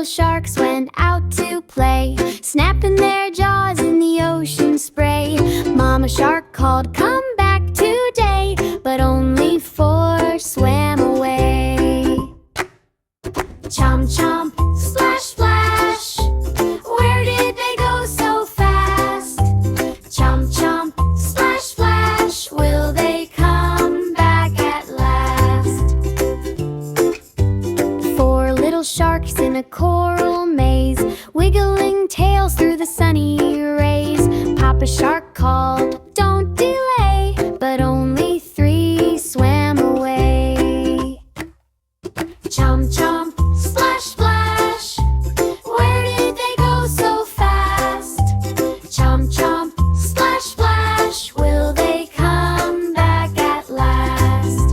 sharks went out to play, snapping their jaws in the ocean spray. Mama shark called, "Come back today," but only four swam away. Chomp, chomp, splash, splash, where did they go so fast? Chomp, chomp, splash, splash, will they come back at last? Four little sharks in a coral maze, wiggling tails through the sunny rays. Papa shark called, "Don't delay," but only three swam away. Chomp, chomp, splash, splash, where did they go so fast? Chomp, chomp, splash, splash, will they come back at last?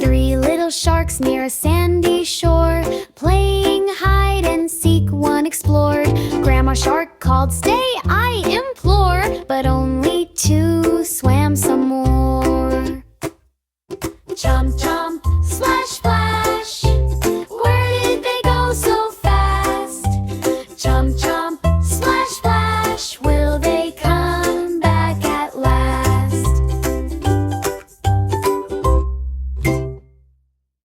Three little sharks near a sandy shore, playing hide and seek, one explored. Grandma shark called, "Stay, I implore," but only two swam some more. Chomp, chomp, splash, splash,